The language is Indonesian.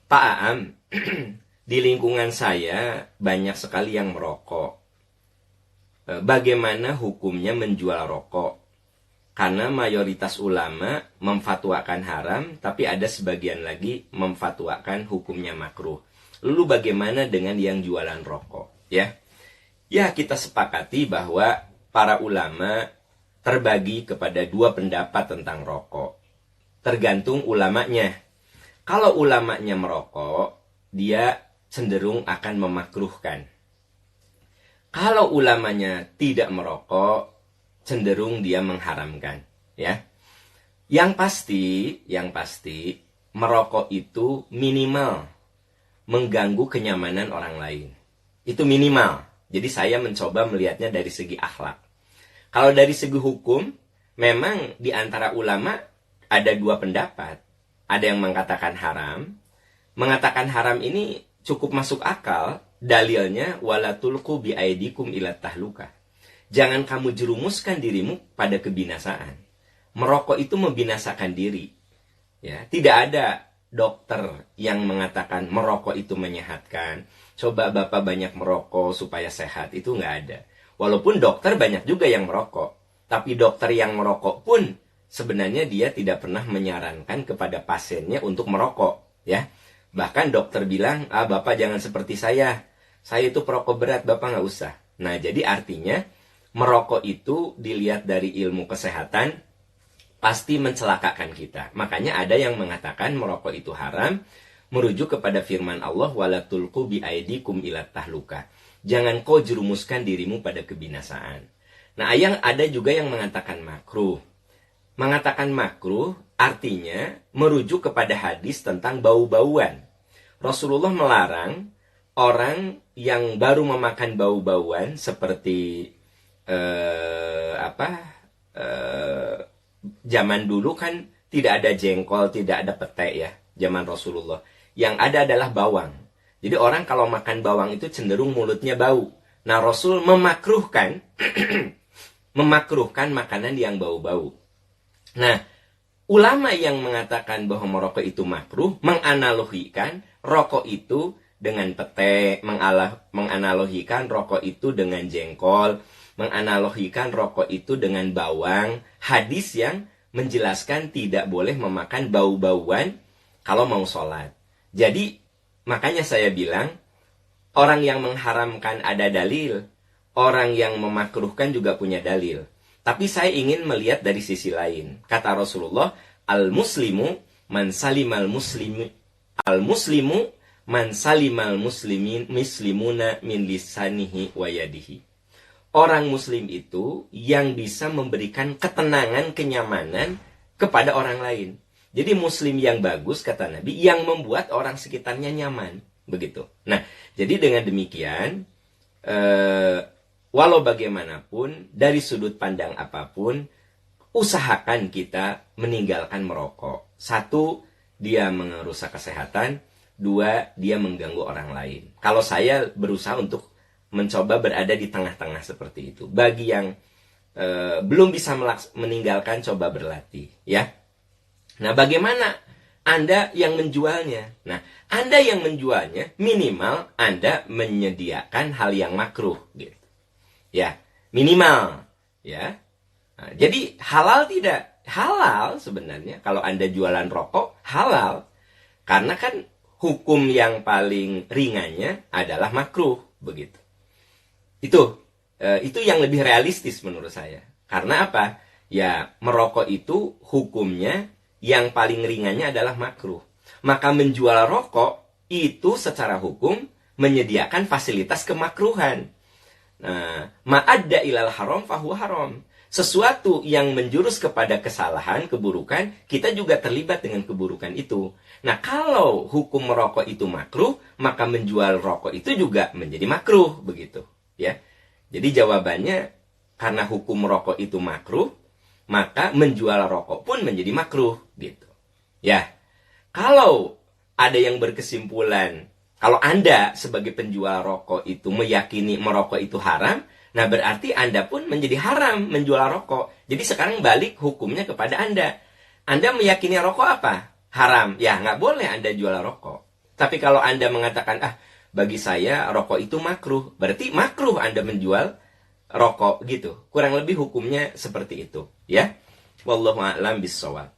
Pak Aam, di lingkungan saya banyak sekali yang merokok. Bagaimana hukumnya menjual rokok? Karena mayoritas ulama memfatwakan haram, tapi ada sebagian lagi memfatwakan hukumnya makruh. Lalu bagaimana dengan yang jualan rokok? Ya, kita sepakati bahwa para ulama terbagi kepada dua pendapat tentang rokok. Tergantung ulamanya. Kalau ulamanya merokok, dia cenderung akan memakruhkan. Kalau ulamanya tidak merokok, cenderung dia mengharamkan, ya. Yang pasti merokok itu minimal mengganggu kenyamanan orang lain. Itu minimal. Jadi saya mencoba melihatnya dari segi akhlak. Kalau dari segi hukum, memang di antara ulama ada dua pendapat. Ada yang mengatakan haram. Mengatakan haram ini cukup masuk akal. Dalilnya wala tulqu bi aidikum ila tahluka. Jangan kamu jerumuskan dirimu pada kebinasaan. Merokok itu membinasakan diri. Ya, tidak ada dokter yang mengatakan merokok itu menyehatkan. Coba Bapak banyak merokok supaya sehat. Itu nggak ada. Walaupun dokter banyak juga yang merokok. Tapi dokter yang merokok pun sebenarnya dia tidak pernah menyarankan kepada pasiennya untuk merokok. Ya, bahkan dokter bilang, Bapak jangan seperti saya. Saya itu perokok berat, Bapak nggak usah. Nah, jadi artinya merokok itu dilihat dari ilmu kesehatan pasti mencelakakan kita. Makanya ada yang mengatakan merokok itu haram, merujuk kepada firman Allah, wala tulqu bi aidikum ila tahluka. Jangan kau jerumuskan dirimu pada kebinasaan. Nah, ada juga yang mengatakan makruh. Mengatakan makruh artinya merujuk kepada hadis tentang bau-bauan. Rasulullah melarang orang yang baru memakan bau-bauan seperti zaman dulu kan tidak ada jengkol, tidak ada pete ya, zaman Rasulullah. Yang ada adalah bawang. Jadi orang kalau makan bawang itu cenderung mulutnya bau. Nah, Rasul memakruhkan memakruhkan makanan yang bau-bau. Nah, ulama yang mengatakan bahwa merokok itu makruh menganalogikan rokok itu dengan pete, menganalogikan rokok itu dengan jengkol, menganalogikan rokok itu dengan bawang. Hadis yang menjelaskan tidak boleh memakan bau-bauan kalau mau sholat. Jadi, makanya saya bilang, orang yang mengharamkan ada dalil, orang yang memakruhkan juga punya dalil. Tapi saya ingin melihat dari sisi lain. Kata Rasulullah, al-muslimu man salimal muslimuna min lisanihi wa yadihi. Orang muslim itu yang bisa memberikan ketenangan, kenyamanan kepada orang lain. Jadi muslim yang bagus, kata Nabi, yang membuat orang sekitarnya nyaman. Begitu. Nah, jadi dengan demikian, walau bagaimanapun, dari sudut pandang apapun, usahakan kita meninggalkan merokok. Satu, dia merusak kesehatan. Dua, dia mengganggu orang lain. Kalau saya berusaha untuk mencoba berada di tengah-tengah seperti itu. Bagi yang belum bisa meninggalkan, coba berlatih. Ya. Nah, bagaimana Anda yang menjualnya? Nah, Anda yang menjualnya, minimal Anda menyediakan hal yang makruh. Gitu. Ya, minimal. Ya. Nah, jadi halal tidak? Halal sebenarnya. Kalau Anda jualan rokok, halal. Karena kan hukum yang paling ringannya adalah makruh. Begitu. Itu yang lebih realistis menurut saya. Karena apa? Ya, merokok itu hukumnya yang paling ringannya adalah makruh. Maka menjual rokok itu secara hukum menyediakan fasilitas kemakruhan. Nah, ma'adda ilal haram fahuwa haram. Sesuatu yang menjurus kepada kesalahan, keburukan, kita juga terlibat dengan keburukan itu. Nah, kalau hukum merokok itu makruh, maka menjual rokok itu juga menjadi makruh, begitu. Ya, jadi jawabannya, karena hukum rokok itu makruh, maka menjual rokok pun menjadi makruh, gitu. Ya, kalau ada yang berkesimpulan, kalau Anda sebagai penjual rokok itu meyakini merokok itu haram, nah berarti Anda pun menjadi haram menjual rokok. Jadi sekarang balik hukumnya kepada Anda. Anda meyakini rokok apa? Haram. Ya, nggak boleh Anda jual rokok. Tapi kalau Anda mengatakan, bagi saya rokok itu makruh, berarti makruh Anda menjual rokok gitu. Kurang lebih hukumnya seperti itu, ya. Wallahu a'lam bishawab.